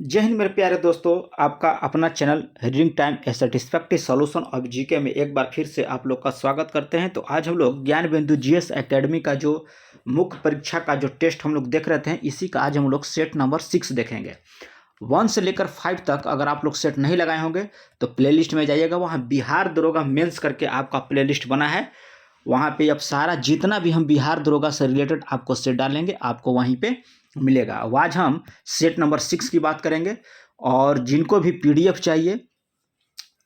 जय हिंद मेरे प्यारे दोस्तों, आपका अपना channel reading time A satisfactory solution of GK में एक बार फिर से आप लोग का स्वागत करते हैं। तो आज हम लोग ज्ञान बिंदु जीएस एकेडमी का जो मुख्य परीक्षा का जो टेस्ट हम लोग देख रहे थे, इसी का आज हम लोग सेट नंबर 6 देखेंगे। 1 से लेकर 5 तक अगर आप लोग सेट नहीं लगाए होंगे तो प्लेलिस्ट में जाइएगा, वहाँ बिहार दरोगा मेंस करके आपका प्लेलिस्ट बना है। वहाँ पे अब सारा जितना भी हम बिहार दरोगा से रिलेटेड आपको सेट डालेंगे, आपको वहीं पे मिलेगा। अब आज हम सेट नंबर 6 की बात करेंगे, और जिनको भी पीडीएफ चाहिए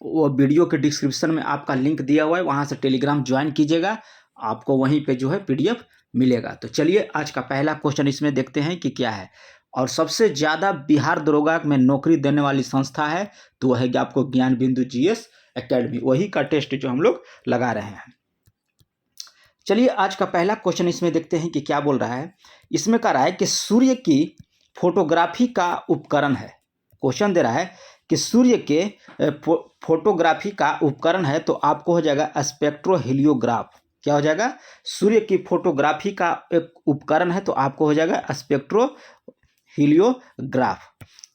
वो वीडियो के डिस्क्रिप्शन में आपका लिंक दिया हुआ है, वहाँ से टेलीग्राम ज्वाइन कीजिएगा, आपको वहीं पे जो है पीडीएफ मिलेगा। तो चलिए आज का पहला क्वेश्चन इसमें देखते हैं कि क्या है। और सबसे ज़्यादा बिहार दरोगा में नौकरी देने वाली संस्था है तो वह है कि आपको ज्ञान बिंदु जीएस एकेडमी, वही का टेस्ट जो हम लोग लगा रहे हैं। चलिए आज का पहला क्वेश्चन इसमें देखते हैं कि क्या बोल रहा है। इसमें कह रहा है कि सूर्य की फोटोग्राफी का उपकरण है। क्वेश्चन दे रहा है कि सूर्य के फोटोग्राफी का उपकरण है, तो आपको हो जाएगा स्पेक्ट्रोहीलियोग्राफ। क्या हो जाएगा? सूर्य की फोटोग्राफी का एक उपकरण है तो आपको हो जाएगा स्पेक्ट्रोहीलियोग्राफ।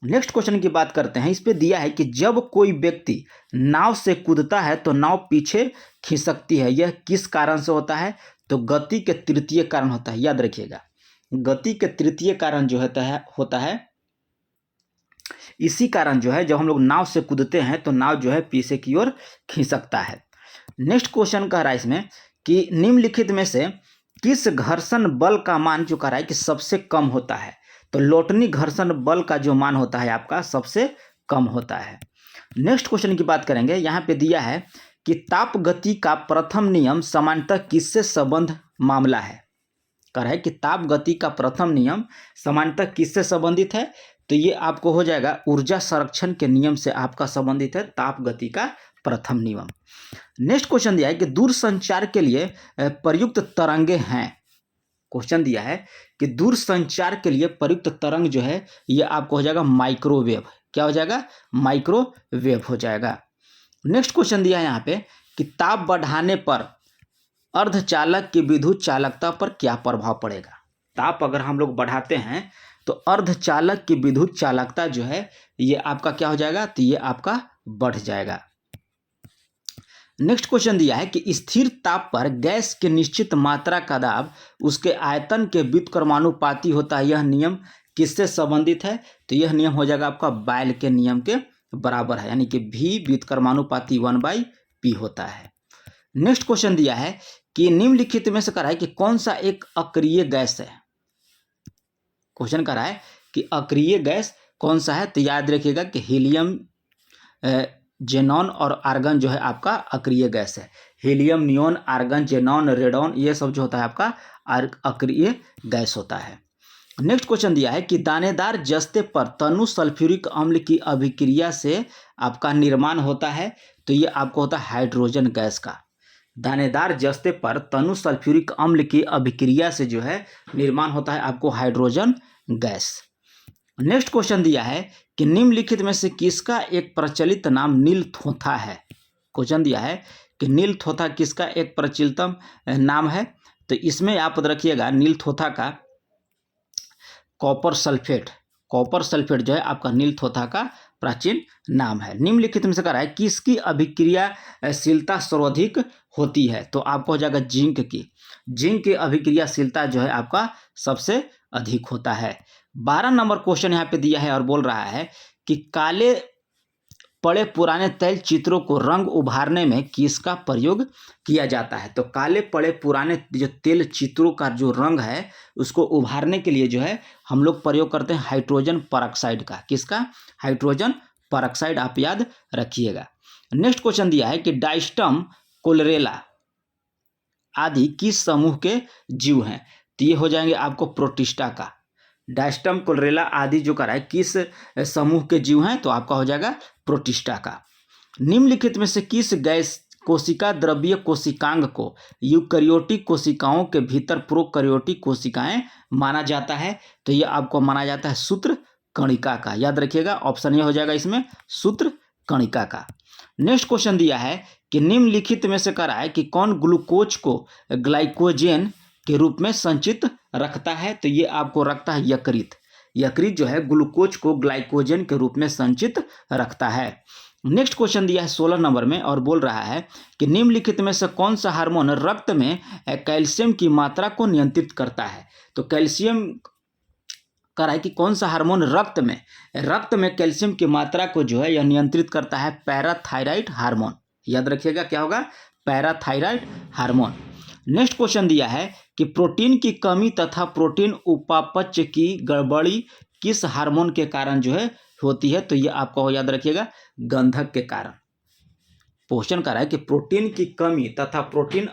नेक्स्ट क्वेश्चन की बात करते हैं। इस पे दिया है कि जब कोई व्यक्ति नाव से कूदता है तो नाव पीछे खिसकती है, यह किस कारण से होता है? तो गति के तृतीय कारण होता है। याद रखिएगा, गति के तृतीय कारण जो होता है इसी कारण जो है जब हम लोग नाव से कूदते हैं तो नाव जो है पीछे की ओर खिसकता है। नेक्स्ट क्वेश्चन कह रहा है इसमें कि निम्नलिखित में से किस घर्षण बल का मान जो कह रहा है कि सबसे कम होता है? तो लोटनी घर्षण बल का जो मान होता है आपका सबसे कम होता है। नेक्स्ट क्वेश्चन की बात करेंगे। यहाँ पे दिया है कि ताप गति का प्रथम नियम सामान्यतः किससे संबंध मामला है? कह रहा है कि ताप गति का प्रथम नियम सामान्यतः किससे संबंधित है? तो ये आपको हो जाएगा ऊर्जा संरक्षण के नियम से आपका संबंधित है ताप गति का प्रथम नियम। नेक्स्ट क्वेश्चन दिया है कि दूरसंचार के लिए प्रयुक्त तरंगे हैं। क्वेश्चन दिया है कि दूरसंचार के लिए प्रयुक्त तरंग जो है ये आपको हो जाएगा माइक्रोवेव। क्या हो जाएगा? माइक्रोवेव हो जाएगा। नेक्स्ट क्वेश्चन दिया है यहाँ पे कि ताप बढ़ाने पर अर्धचालक की विद्युत चालकता पर क्या प्रभाव पड़ेगा? ताप अगर हम लोग बढ़ाते हैं तो अर्धचालक की विद्युत चालकता जो है ये आपका क्या हो जाएगा? तो ये आपका बढ़ जाएगा। नेक्स्ट क्वेश्चन दिया है कि स्थिर ताप पर गैस की निश्चित मात्रा का दाब उसके आयतन के व्युत्क्रमानुपाती होता है, यह नियम किससे संबंधित है? तो यह नियम हो जाएगा आपका बायल के नियम के बराबर है, यानी कि V व्युत्क्रमानुपाती 1/P होता है। नेक्स्ट क्वेश्चन दिया है कि निम्नलिखित में से कह रहा है कि कौन सा एक अक्रिय गैस है? क्वेश्चन कह रहा है कि अक्रिय गैस कौन सा है? तो याद रखिएगा कि हीलियम, जेनॉन और आर्गन जो है आपका अक्रिय गैस है। Helium, neon, argon, xenon, radon ये सब जो होता है आपका अक्रिय गैस होता है। नेक्स्ट क्वेश्चन दिया है कि दानेदार जस्ते पर तनु सल्फ्यूरिक अम्ल की अभिक्रिया से आपका निर्माण होता है, तो ये आपको होता है हाइड्रोजन गैस का। दानेदार जस्ते पर तनु सल्फ्यूरिक अम्ल की अभिक्रिया से जो है निर्माण होता है आपको हाइड्रोजन गैस। नेक्स्ट क्वेश्चन दिया है कि निम्नलिखित में से किसका एक प्रचलित नाम नीलथोथा है? क्वेश्चन दिया है कि नीलथोथा किसका एक प्रचलितम नाम है? तो इसमें आप रखिएगा नीलथोथा का कॉपर सल्फेट जो है आपका नीलथोथा का प्राचीन नाम है। निम्नलिखित में से कह रहा है किसकी अभिक्रियाशीलता सर्वाधिक होती है? तो आपको हो जाएगा जिंक की अभिक्रियाशीलता जो है आपका सबसे अधिक होता है। 12 नंबर क्वेश्चन यहाँ पे दिया है और बोल रहा है कि काले पड़े पुराने तैल चित्रों को रंग उभारने में किसका प्रयोग किया जाता है? तो काले पड़े पुराने जो तेल चित्रों का जो रंग है उसको उभारने के लिए जो है हम लोग प्रयोग करते हैं हाइड्रोजन परऑक्साइड का। किसका? हाइड्रोजन परऑक्साइड, आप याद रखिएगा। नेक्स्ट क्वेश्चन दिया है कि डायस्टम, कोलेरेला आदि किस समूह के जीव हैं? तो ये हो जाएंगे आपको प्रोटिस्टा का। डायस्टम, कोलेरेला आदि जो करा है किस समूह के जीव हैं? तो आपका हो जाएगा प्रोटिस्टा का। निम्नलिखित में से किस गैस कोशिका द्रव्य कोशिकांग को यूकैरियोटिक कोशिकाओं के भीतर प्रोकैरियोटिक कोशिकाएं माना जाता है? तो ये आपको माना जाता है सूत्र कणिका का। याद रखिएगा, ऑप्शन ये हो जाएगा इसमें सूत्र कणिका का। नेक्स्ट क्वेश्चन दिया है कि निम्नलिखित में से कह रहा है कि कौन ग्लूकोज को ग्लाइकोजेन के रूप में संचित रखता है? तो ये आपको रखता है यकृत। यकृत जो है ग्लूकोज को ग्लाइकोजन के रूप में संचित रखता है। नेक्स्ट क्वेश्चन दिया है 16 नंबर में और बोल रहा है कि निम्नलिखित में से कौन सा हार्मोन रक्त में कैल्शियम की मात्रा को नियंत्रित करता है। तो कैल्शियम कह रहा है कि कौन सा हार्मोन रक्त में कैल्शियम की मात्रा को जो है यह नियंत्रित करता है, पैराथायराइड हार्मोन। याद रखिएगा क्या होगा, पैराथायराइड हार्मोन। नेक्स्ट क्वेश्चन दिया है कि प्रोटीन की कमी तथा प्रोटीन उपापचय की गड़बड़ी किस हार्मोन के कारण जो है होती है। तो ये आपको याद रखिएगा, गंधक के कारण। क्वेश्चन कर रहा है कि प्रोटीन की कमी तथा प्रोटीन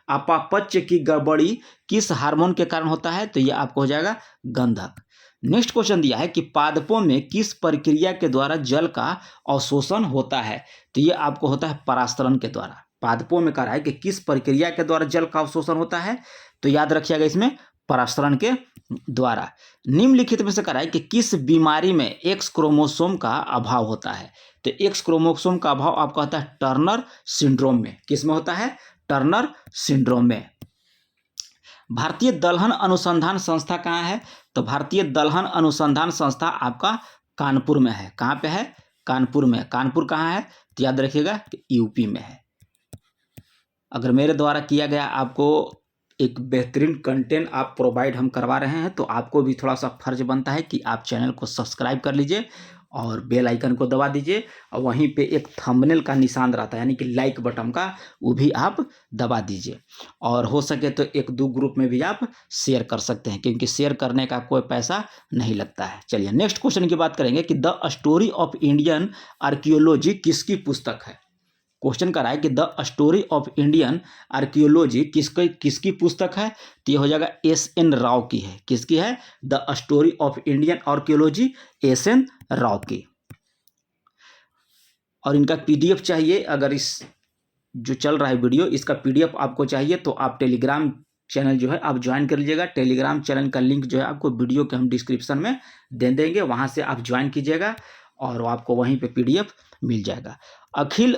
अपापचय की गड़बड़ी किस हार्मोन के कारण होता है। तो ये आपको हो जाएगा गंधक। नेक्स्ट क्वेश्चन दिया है कि पादपों में किस प्रक्रिया के द्वारा जल का अवशोषण होता है। तो ये आपको होता है परास्तरण के द्वारा। पादपों में कह रहा है कि किस प्रक्रिया के द्वारा जल का अवशोषण होता है। तो याद रखिएगा इसमें परास्तरण के द्वारा। निम्नलिखित में से कह रहा है कि किस बीमारी में एक्स क्रोमोसोम का अभाव होता है। तो एक्स क्रोमोसोम का अभाव आपका होता है टर्नर सिंड्रोम में। किस में होता है, टर्नर सिंड्रोम में। भारतीय दलहन अनुसंधान संस्था कहाँ है। तो भारतीय दलहन अनुसंधान संस्था आपका कानपुर में है। कहाँ पे है, कानपुर में। कानपुर कहाँ है, तो याद रखिएगा यूपी में है। अगर मेरे द्वारा किया गया आपको एक बेहतरीन कंटेंट आप प्रोवाइड हम करवा रहे हैं तो आपको भी थोड़ा सा फर्ज बनता है कि आप चैनल को सब्सक्राइब कर लीजिए और बेल आइकन को दबा दीजिए, और वहीं पे एक थंबनेल का निशान रहता है यानी कि लाइक बटन का, वो भी आप दबा दीजिए। और हो सके तो एक दो ग्रुप में भी आप शेयर कर सकते हैं, क्योंकि शेयर करने का कोई पैसा नहीं लगता है। चलिए नेक्स्ट क्वेश्चन की बात करेंगे कि the story of Indian archaeology किसकी पुस्तक है। क्वेश्चन कर रहा है कि the story of Indian archaeology किसकी पुस्तक है। तो ये हो जाएगा S.N. राव की है। किसकी है, the story of Indian archaeology S.N. Rao की। और इनका PDF चाहिए, अगर इस जो चल रहा है वीडियो इसका PDF आपको चाहिए तो आप टेलीग्राम चैनल जो है आप ज्वाइन कर लीजिएगा। टेलीग्राम चैनल का लिंक जो है आपको वीडियो के हम डिस्क्रिप्शन में दे देंगे, वहाँ से आप ज्वाइन कीजिएगा और आपको वहीं पे PDF मिल जाएगा। अखिल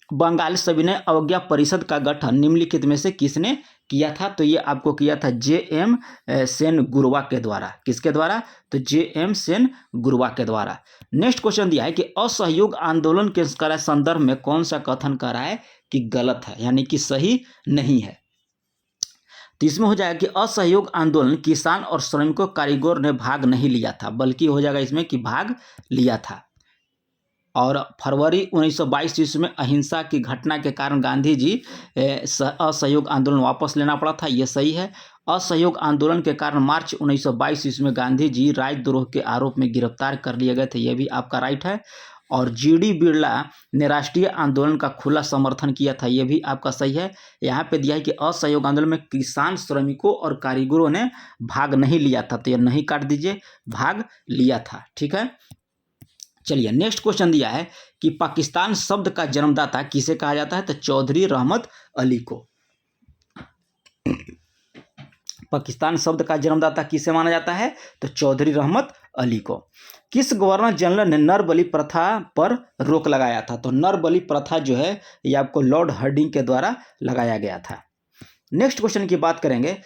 बंगाल सविनय अवज्ञा परिषद का गठन निम्नलिखित में से किसने किया था। तो ये आपको किया था J.M. सेन गुरवा के द्वारा। किसके द्वारा, तो J.M. सेन गुरवा के द्वारा। नेक्स्ट क्वेश्चन दिया है कि असहयोग आंदोलन के संदर्भ में कौन सा कथन कर रहा है कि गलत है, यानी कि सही नहीं है। तो इसमें हो जाएगा कि असहयोग आंदोलन किसान और श्रमिकों कारीगर ने भाग नहीं लिया था, बल्कि हो जाएगा इसमें कि भाग लिया था। और फरवरी 1922 ईस्वी में अहिंसा की घटना के कारण गांधी जी असहयोग आंदोलन वापस लेना पड़ा था। ये सही है। असहयोग आंदोलन के कारण मार्च 1922 ईस्वी में गांधी जी राजद्रोह के आरोप में गिरफ्तार कर लिए गए थे। ये भी आपका राइट है। और G.D. बिरला ने राष्ट्रीय आंदोलन का खुला समर्थन किया था। ये भी आपका सही है। यहाँ पे दिया है कि असहयोग आंदोलन में किसान, श्रमिकों और कारीगरों ने भाग नहीं लिया था। तो ये नहीं काट दीजिए, भाग लिया था। ठीक है। चलिए नेक्स्ट क्वेश्चन दिया है कि पाकिस्तान शब्द का जन्मदाता किसे कहा जाता है। तो चौधरी रहमत अली को। पाकिस्तान शब्द का जन्मदाता किसे माना जाता है, तो चौधरी रहमत अली को। किस गवर्नर जनरल ने नरबली प्रथा पर रोक लगाया था। तो नरबली प्रथा जो है ये आपको लॉर्ड हार्डिंग के द्वारा लगाया गया था। नेक्स्ट क्वेश्चन की बात करेंगे,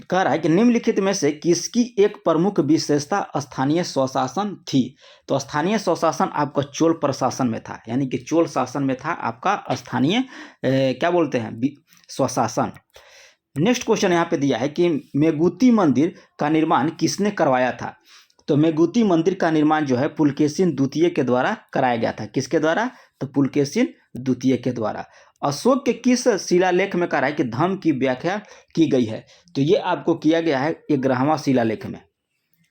कह रहा है कि निम्नलिखित में से किसकी एक प्रमुख विशेषता स्थानीय स्वशासन थी। तो स्थानीय स्वशासन आपका चोल प्रशासन में था, यानी कि चोल शासन में था आपका स्थानीय क्या बोलते हैं, स्वशासन। नेक्स्ट क्वेश्चन यहाँ पे दिया है कि मेगुती मंदिर का निर्माण किसने करवाया था। तो मेगुती मंदिर का निर्माण जो है पुलकेशिन द्वितीय के द्वारा कराया गया था। किसके द्वारा, तो पुलकेशिन द्वितीय के द्वारा। अशोक के किस शिलालेख में कह रहा है कि धम्म की व्याख्या की गई है। तो ये आपको किया गया है 11वां शिलालेख में।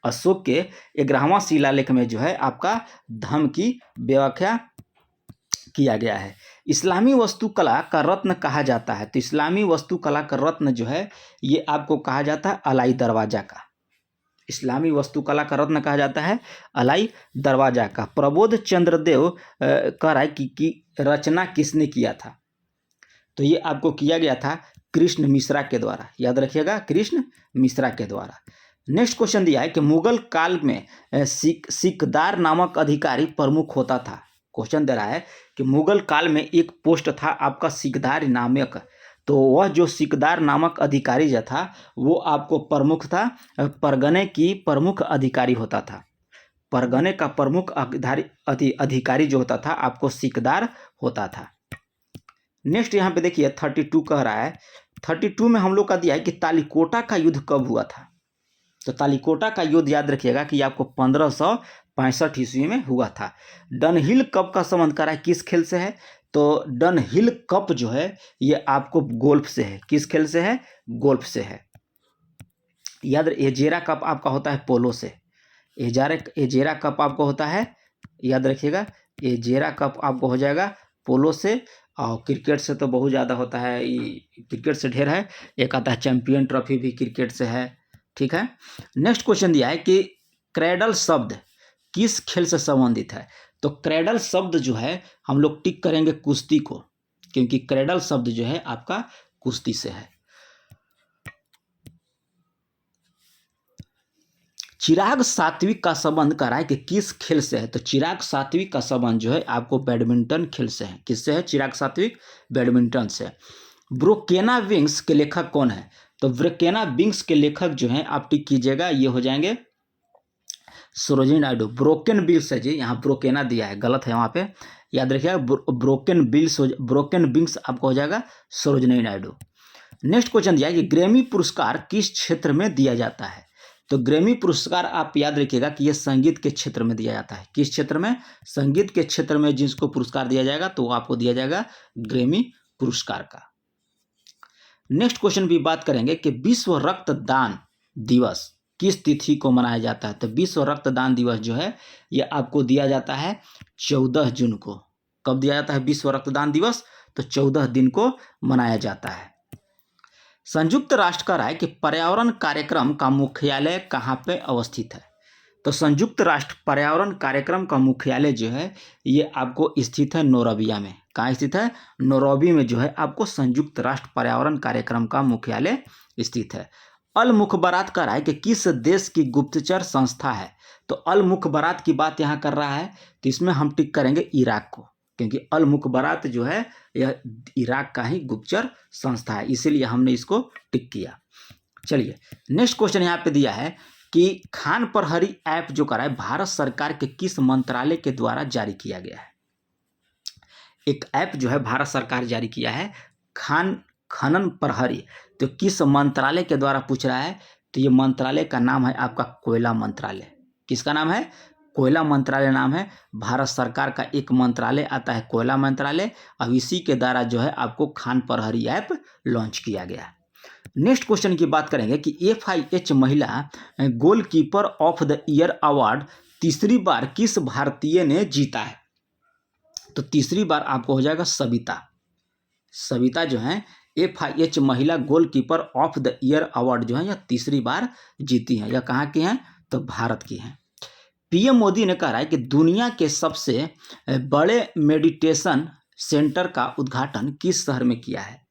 अशोक के 11वां शिलालेख में जो है आपका धम्म की व्याख्या किया गया है। इस्लामी वास्तुकला का रत्न कहा जाता है। तो इस्लामी वास्तुकला का रत्न जो है ये आपको कहा जाता है अलाई दरवाजा का। इस्लामी वास्तुकला का रत्न कहा जाता है अलाई दरवाजा का। प्रबोध चंद्रदेव कह रहा है कि रचना किसने किया था। तो ये आपको किया गया था कृष्ण मिश्रा के द्वारा। याद रखिएगा, कृष्ण मिश्रा के द्वारा। नेक्स्ट क्वेश्चन दिया है कि मुगल काल में सिकदार नामक अधिकारी प्रमुख होता था। क्वेश्चन दे रहा है कि मुगल काल में एक पोस्ट था आपका सिकदार नामक। तो वह जो सिकदार नामक अधिकारी जो था वो आपको प्रमुख था, परगने की प्रमुख अधिकारी होता था। परगने का प्रमुख अधिकारी जो होता था आपको सिकदार होता था। नेक्स्ट यहाँ पे देखिए 32 कह रहा है, 32 में हम लोग का दिया है कि तालीकोटा का युद्ध कब हुआ था। तो तालीकोटा का युद्ध याद रखिएगा कि आपको 1565 ईस्वी में हुआ था। डनहिल कप का संबंध करा है किस खेल से है, तो डनहिल कप जो है ये आपको गोल्फ से है। किस खेल से है, गोल्फ से है। याद, एजेरा कप आपका होता है पोलो से। एजेरा कप आपको होता है, याद रखिएगा, एजेरा कप आपको हो जाएगा पोलो से। और क्रिकेट से तो बहुत ज़्यादा होता है, क्रिकेट से ढेर है। एक आता है चैंपियन ट्रॉफी भी क्रिकेट से है। ठीक है। नेक्स्ट क्वेश्चन दिया है कि क्रेडल शब्द किस खेल से संबंधित है। तो क्रेडल शब्द जो है हम लोग टिक करेंगे कुश्ती को, क्योंकि क्रेडल शब्द जो है आपका कुश्ती से है। चिराग सात्विक का संबंध करा है कि किस खेल से है। तो चिराग सात्विक का संबंध जो है आपको बैडमिंटन खेल से है। किससे है, चिराग सात्विक बैडमिंटन से। ब्रोकेना विंग्स के लेखक कौन है। तो ब्रोकेना विंग्स के लेखक जो हैं आप टिक कीजिएगा, ये हो जाएंगे सरोजिनी नायडू। ब्रोकन बिल्स है जी, यहाँ ब्रोकेना दिया है, गलत है वहाँ पे, याद रखिएगा। ब्रोकन विंग्स आपको हो जाएगा सरोजिनी नायडू। नेक्स्ट क्वेश्चन दिया है कि ग्रैमी पुरस्कार किस क्षेत्र में दिया जाता है। तो ग्रैमी पुरस्कार आप याद रखिएगा कि ये संगीत के क्षेत्र में दिया जाता है। किस क्षेत्र में, संगीत के क्षेत्र में जिसको पुरस्कार दिया जाएगा तो आपको दिया जाएगा ग्रैमी पुरस्कार का। नेक्स्ट क्वेश्चन भी बात करेंगे कि विश्व रक्तदान दिवस किस तिथि को मनाया जाता है। तो विश्व रक्तदान दिवस जो है ये आपको दिया जाता है 14 जून को। कब दिया जाता है विश्व रक्तदान दिवस, तो 14 दिन को मनाया जाता है। संयुक्त राष्ट्र कह रहा है कि पर्यावरण कार्यक्रम का मुख्यालय कहाँ पे अवस्थित है। तो संयुक्त राष्ट्र पर्यावरण कार्यक्रम का मुख्यालय जो है ये आपको स्थित है नैरोबिया में। कहाँ स्थित है, नैरोबी में जो है आपको संयुक्त राष्ट्र पर्यावरण कार्यक्रम का मुख्यालय स्थित है। अल मुखबरात कह रहा है कि किस देश की गुप्तचर संस्था है। तो अल मुखबरात की बात यहाँ कर रहा है, तो इसमें हम टिक करेंगे इराक को, क्योंकि अल मुखबरात जो है यह इराक का ही गुप्तचर संस्था है, इसीलिए हमने इसको टिक किया। चलिए नेक्स्ट क्वेश्चन यहाँ पे दिया है कि खान प्रहरी ऐप जो करा है भारत सरकार के किस मंत्रालय के द्वारा जारी किया गया है। एक ऐप जो है भारत सरकार जारी किया है खनन प्रहरी, तो किस मंत्रालय के द्वारा पूछ रहा है। तो ये मंत्रालय का नाम है आपका कोयला मंत्रालय। किसका नाम है, कोयला मंत्रालय नाम है। भारत सरकार का एक मंत्रालय आता है कोयला मंत्रालय, अब इसी के द्वारा जो है आपको खान प्रहरी ऐप लॉन्च किया गया। नेक्स्ट क्वेश्चन की बात करेंगे कि FIH महिला goalkeeper of the year award तीसरी बार किस भारतीय ने जीता है। तो तीसरी बार आपको हो जाएगा सविता जो है FIH महिला goalkeeper of the year award जो है यह तीसरी बार जीती हैं। यह कहाँ की हैं, तो भारत की हैं। PM मोदी ने कहा है कि दुनिया के सबसे बड़े मेडिटेशन सेंटर का उद्घाटन किस शहर में किया है।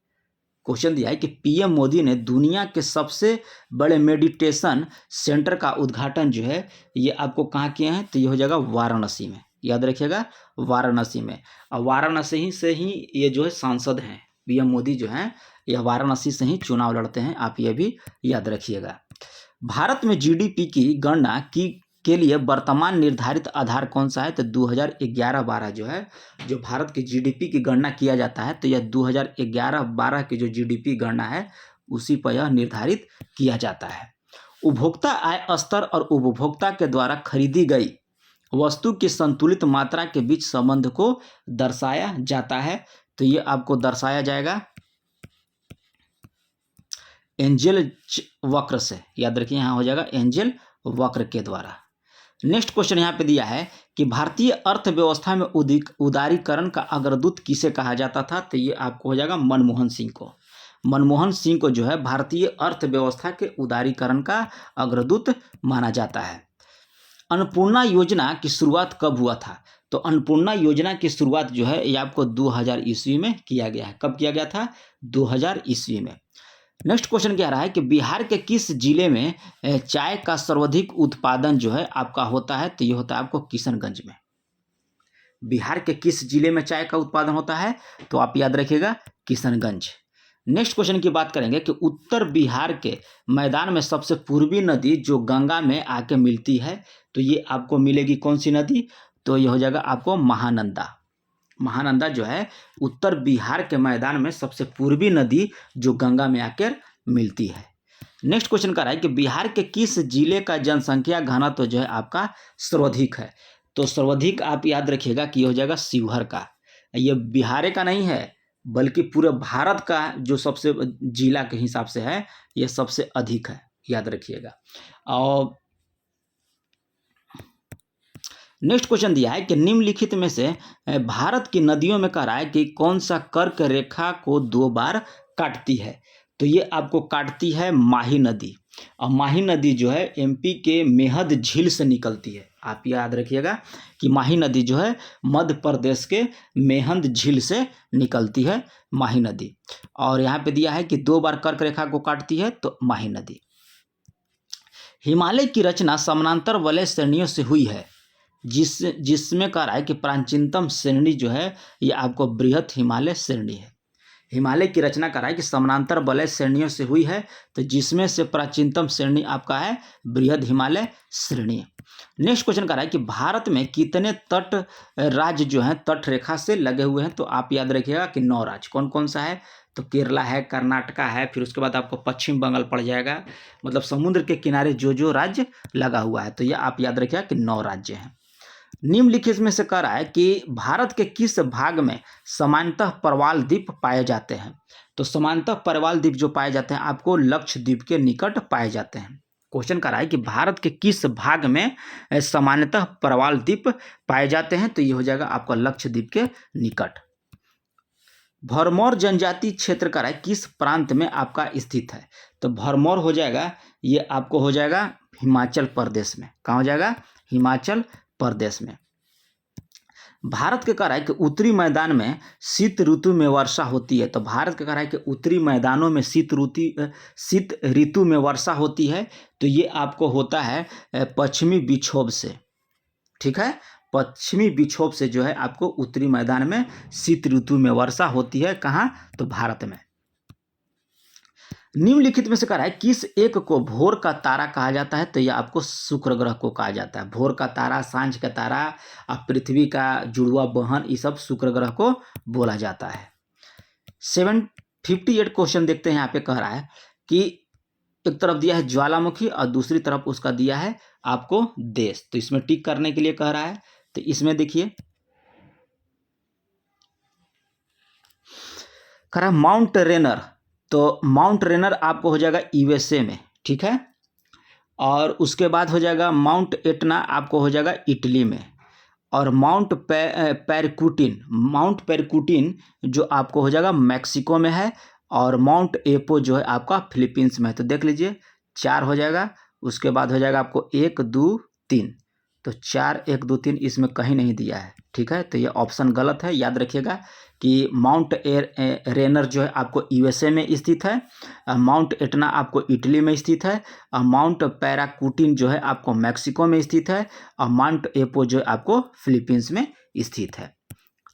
क्वेश्चन दिया है कि PM मोदी ने दुनिया के सबसे बड़े मेडिटेशन सेंटर का उद्घाटन जो है ये आपको कहाँ किए हैं। तो ये हो जाएगा वाराणसी में, याद रखिएगा वाराणसी में। और वाराणसी से ही ये जो है सांसद हैं, PM मोदी जो हैं यह वाराणसी से ही चुनाव लड़ते हैं, आप ये भी याद रखिएगा। भारत में GDP की गणना के लिए वर्तमान निर्धारित आधार कौन सा है। तो 2011-12 जो है जो भारत की GDP की गणना किया जाता है, तो यह 2011-12 की जो GDP गणना है उसी पर यह निर्धारित किया जाता है। उपभोक्ता आय स्तर और उपभोक्ता के द्वारा खरीदी गई वस्तु की संतुलित मात्रा के बीच संबंध को दर्शाया जाता है। तो ये आपको दर्शाया जाएगा एंजल वक्र से, याद रखिए यहाँ हो जाएगा एंजल वक्र के द्वारा। नेक्स्ट क्वेश्चन यहाँ पे दिया है कि भारतीय अर्थव्यवस्था में उदारीकरण का अग्रदूत किसे कहा जाता था। तो ये आपको हो जाएगा मनमोहन सिंह को। मनमोहन सिंह को जो है भारतीय अर्थव्यवस्था के उदारीकरण का अग्रदूत माना जाता है। अन्नपूर्णा योजना की शुरुआत कब हुआ था। तो अन्नपूर्णा योजना की शुरुआत जो है ये आपको 2000 ईस्वी में किया गया है। कब किया गया था, 2000 ईस्वी में। नेक्स्ट क्वेश्चन क्या रहा है कि बिहार के किस जिले में चाय का सर्वाधिक उत्पादन जो है आपका होता है। तो ये होता है आपको किशनगंज में। बिहार के किस जिले में चाय का उत्पादन होता है, तो आप याद रखिएगा किशनगंज। नेक्स्ट क्वेश्चन की बात करेंगे कि उत्तर बिहार के मैदान में सबसे पूर्वी नदी जो गंगा में आके मिलती है, तो ये आपको मिलेगी कौन सी नदी? तो ये हो जाएगा आपको महानंदा। महानंदा जो है उत्तर बिहार के मैदान में सबसे पूर्वी नदी जो गंगा में आकर मिलती है। नेक्स्ट क्वेश्चन कर रहा है कि बिहार के किस जिले का जनसंख्या घनत्व जो है आपका सर्वाधिक है? तो सर्वाधिक आप याद रखिएगा कि ये हो जाएगा शिवहर का। ये बिहार का नहीं है बल्कि पूरे भारत का जो सबसे जिला के हिसाब से है, ये सबसे अधिक है, याद रखिएगा। और नेक्स्ट क्वेश्चन दिया है कि निम्नलिखित में से भारत की नदियों में कह रहा है कि कौन सा कर्क रेखा को 2 बार काटती है? तो ये आपको काटती है माही नदी। और माही नदी जो है एमपी के मेहद झील से निकलती है। आप याद रखिएगा कि माही नदी जो है मध्य प्रदेश के मेहंद झील से निकलती है माही नदी। और यहाँ पे दिया है कि 2 बार कर्क रेखा को काटती है, तो माही नदी। हिमालय की रचना समानांतर वलय श्रेणियों से हुई है, जिसमें कह रहा है कि प्राचीनतम श्रेणी जो है ये आपको बृहत हिमालय श्रेणी है। हिमालय की रचना कर रहा है कि समानांतर वलय श्रेणियों से हुई है, तो जिसमें से प्राचीनतम श्रेणी आपका है बृहद हिमालय श्रेणी। नेक्स्ट क्वेश्चन कर रहा है कि भारत में कितने तट राज्य जो हैं तट रेखा से लगे हुए हैं? तो आप याद रखिएगा कि 9 राज्य। कौन कौन सा है? तो केरला है, कर्नाटका है, फिर उसके बाद आपको पश्चिम बंगाल पड़ जाएगा। मतलब समुद्र के किनारे जो जो राज्य लगा हुआ है, तो ये आप याद रखिएगा कि 9 राज्य हैं। निम्नलिखित में से कह रहा है कि भारत के किस भाग में सामान्यतः प्रवाल द्वीप पाए जाते हैं? तो सामान्यतः प्रवाल द्वीप जो पाए जाते हैं आपको लक्षद्वीप के निकट पाए जाते हैं। क्वेश्चन कर रहा है कि भारत के किस भाग में सामान्यतः प्रवाल द्वीप पाए जाते हैं? तो ये हो जाएगा आपका लक्षद्वीप के निकट। भरमौर जनजाति क्षेत्र का किस प्रांत में आपका स्थित है? तो भरमौर हो जाएगा, ये आपको हो जाएगा हिमाचल प्रदेश में। कहाँ हो जाएगा? हिमाचल प्रदेश में। भारत के कह रहा है कि उत्तरी मैदान में शीत ऋतु में वर्षा होती है। तो भारत का कह रहा है कि उत्तरी मैदानों में शीत ऋतु में वर्षा होती है, तो ये आपको होता है पश्चिमी विक्षोभ से। ठीक है, पश्चिमी विक्षोभ से जो है आपको उत्तरी मैदान में शीत ऋतु में वर्षा होती है। कहाँ? तो भारत में। निम्नलिखित में से कह रहा है किस एक को भोर का तारा कहा जाता है? तो यह आपको शुक्र ग्रह को कहा जाता है। भोर का तारा, सांझ का तारा, पृथ्वी का जुड़वा बहन, ये सब शुक्र ग्रह को बोला जाता है। 758 क्वेश्चन देखते हैं। यहाँ पे कह रहा है कि एक तरफ दिया है ज्वालामुखी और दूसरी तरफ उसका दिया है आपको देश। तो इसमें टिक करने के लिए कह रहा है। तो इसमें देखिए कह रहा है माउंट रेनर। तो माउंट रेनर आपको हो जाएगा यूएसए में। ठीक है, और उसके बाद हो जाएगा माउंट एटना आपको हो जाएगा इटली में। और माउंट पेरकुटिन जो आपको हो जाएगा मैक्सिको में है। और माउंट एपो जो है आपका फिलीपींस में है। तो देख लीजिए 4 हो जाएगा। उसके बाद हो जाएगा आपको 1 2 3। तो 4 1 2 3 इसमें कहीं नहीं दिया है। ठीक है, तो ये ऑप्शन गलत है। याद रखिएगा कि माउंट रेनर जो है आपको यूएसए में स्थित है, माउंट एटना आपको इटली में स्थित है, और माउंट पैराकुटिन जो है आपको मैक्सिको में स्थित है, और माउंट एपो जो है आपको फिलीपींस में स्थित है।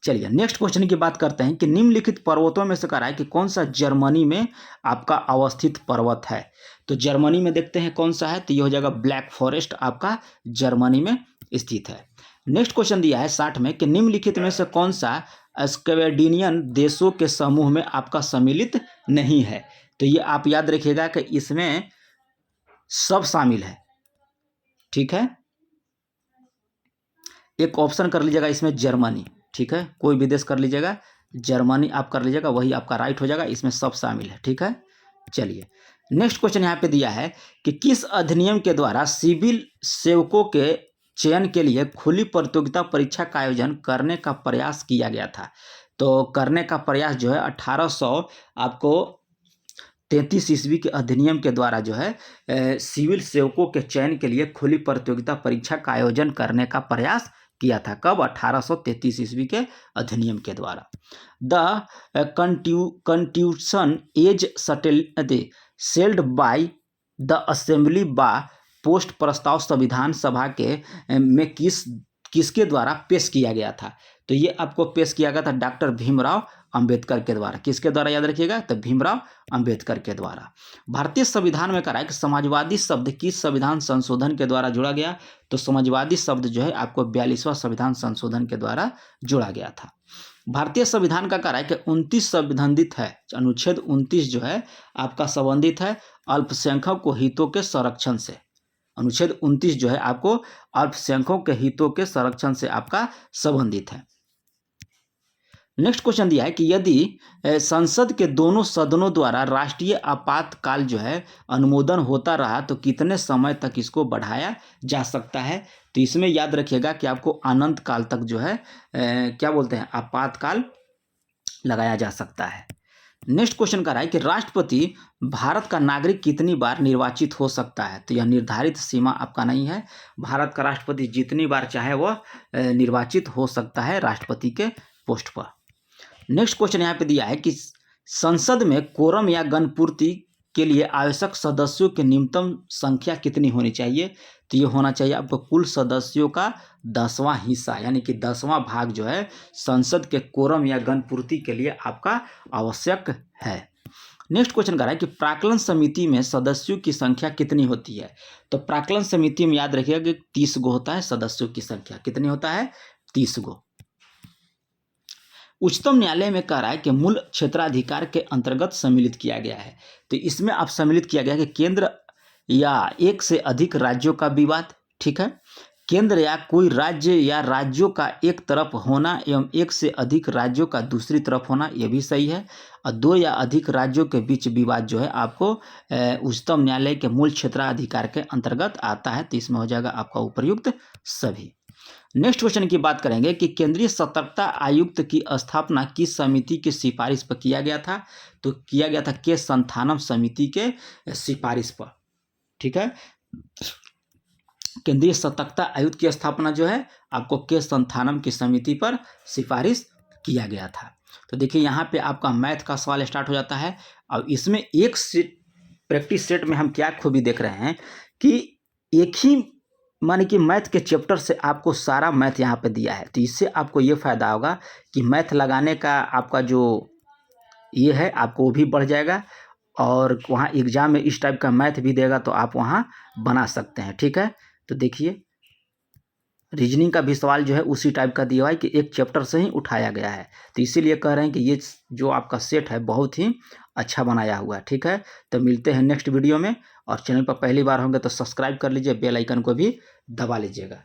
चलिए नेक्स्ट क्वेश्चन की बात करते हैं कि निम्नलिखित पर्वतों में से कह रहा है कि कौन सा जर्मनी में आपका अवस्थित पर्वत है? तो जर्मनी में देखते हैं कौन सा है। तो ये हो जाएगा ब्लैक फॉरेस्ट आपका जर्मनी में स्थित है। नेक्स्ट क्वेश्चन दिया है 60 में कि निम्नलिखित में से कौन सा स्कैंडिनेवियन देशों के समूह में आपका सम्मिलित नहीं है? तो ये आप याद रखिएगा कि इसमें सब शामिल है। ठीक है, एक ऑप्शन कर लीजिएगा इसमें जर्मनी। ठीक है, कोई भी देश कर लीजिएगा, जर्मनी आप कर लीजिएगा, वही आपका राइट हो जाएगा। इसमें सब शामिल है। ठीक है, चलिए नेक्स्ट क्वेश्चन यहाँ पे दिया है कि किस अधिनियम के द्वारा सिविल सेवकों के चयन के लिए खुली प्रतियोगिता परीक्षा का आयोजन करने का प्रयास किया गया था? तो करने का प्रयास जो है 1833 ईस्वी के अधिनियम के द्वारा जो है सिविल सेवकों के चयन के लिए खुली प्रतियोगिता परीक्षा का आयोजन करने का प्रयास किया था। कब? 1833 ईस्वी के अधिनियम के द्वारा। The constitution as sealed by the assembly बा पोस्ट प्रस्ताव संविधान सभा के में किसके द्वारा पेश किया गया था? तो ये आपको पेश किया गया था डॉक्टर भीमराव अंबेडकर के द्वारा। किसके द्वारा याद रखिएगा, तो भीमराव अंबेडकर के द्वारा। भारतीय संविधान में कहा है कि समाजवादी शब्द किस संविधान संशोधन के द्वारा जोड़ा गया, तो समाजवादी शब्द जो है आपको 42वां संविधान संशोधन के द्वारा जोड़ा गया था। भारतीय संविधान का कहा है कि 29 संबंधित है, अनुच्छेद 29 जो है आपका संबंधित है अल्पसंख्यक हितों के संरक्षण से। अनुच्छेद 29 जो है आपको अल्पसंख्यक के हितों के संरक्षण से आपका संबंधित है। नेक्स्ट क्वेश्चन दिया है कि यदि संसद के दोनों सदनों द्वारा राष्ट्रीय आपातकाल जो है अनुमोदन होता रहा तो कितने समय तक इसको बढ़ाया जा सकता है, तो इसमें याद रखिएगा कि आपको अनंत काल तक जो है क्या बोलते हैं आपातकाल लगाया जा सकता है। नेक्स्ट क्वेश्चन कर रहा है कि राष्ट्रपति भारत का नागरिक कितनी बार निर्वाचित हो सकता है, तो यह निर्धारित सीमा आपका नहीं है। भारत का राष्ट्रपति जितनी बार चाहे वह निर्वाचित हो सकता है राष्ट्रपति के पोस्ट पर। नेक्स्ट क्वेश्चन यहाँ पे दिया है कि संसद में कोरम या गणपूर्ति के लिए आवश्यक सदस्यों की न्यूनतम संख्या कितनी होनी चाहिए, तो ये होना चाहिए आपको कुल सदस्यों का 10वां हिस्सा, यानी कि 10वां भाग जो है संसद के कोरम या गणपूर्ति के लिए आपका आवश्यक है। नेक्स्ट क्वेश्चन कर रहा है कि प्राक्कलन समिति में सदस्यों की संख्या कितनी होती है, तो प्राक्कलन समिति में याद रखिएगा कि 30 गो होता है सदस्यों की संख्या। कितनी होता है, 30 गो। उच्चतम न्यायालय में कह रहा है कि मूल क्षेत्राधिकार के अंतर्गत सम्मिलित किया गया है, तो इसमें आप सम्मिलित किया गया है कि केंद्र या एक से अधिक राज्यों का विवाद, ठीक है, केंद्र या कोई राज्य या राज्यों का एक तरफ होना एवं एक से अधिक राज्यों का दूसरी तरफ होना, यह भी सही है। और 2 या अधिक राज्यों के बीच विवाद जो है आपको उच्चतम न्यायालय के मूल क्षेत्राधिकार के अंतर्गत आता है, तो इसमें हो जाएगा आपका उपर्युक्त सभी। नेक्स्ट क्वेश्चन की बात करेंगे कि केंद्रीय सतर्कता आयुक्त की स्थापना किस समिति की सिफारिश पर किया गया था, तो किया गया था के संथानम समिति के सिफारिश पर, ठीक है। केंद्रीय सतर्कता आयुक्त की स्थापना जो है आपको के संथानम की समिति पर सिफारिश किया गया था। तो देखिए यहाँ पे आपका मैथ का सवाल स्टार्ट हो जाता है। और इसमें एक सेट प्रैक्टिस सेट में हम क्या खूबी देख रहे हैं कि एक ही माने कि मैथ के चैप्टर से आपको सारा मैथ यहाँ पे दिया है, तो इससे आपको ये फ़ायदा होगा कि मैथ लगाने का आपका जो ये है आपको वो भी बढ़ जाएगा, और वहाँ एग्ज़ाम में इस टाइप का मैथ भी देगा तो आप वहाँ बना सकते हैं, ठीक है। तो देखिए रीजनिंग का भी सवाल जो है उसी टाइप का दिया हुआ है कि एक चैप्टर से ही उठाया गया है, तो इसीलिए कह रहे हैं कि ये जो आपका सेट है बहुत ही अच्छा बनाया हुआ है, ठीक है। तो मिलते हैं नेक्स्ट वीडियो में, और चैनल पर पहली बार होंगे तो सब्सक्राइब कर लीजिए, बेल आइकन को भी दबा लीजिएगा।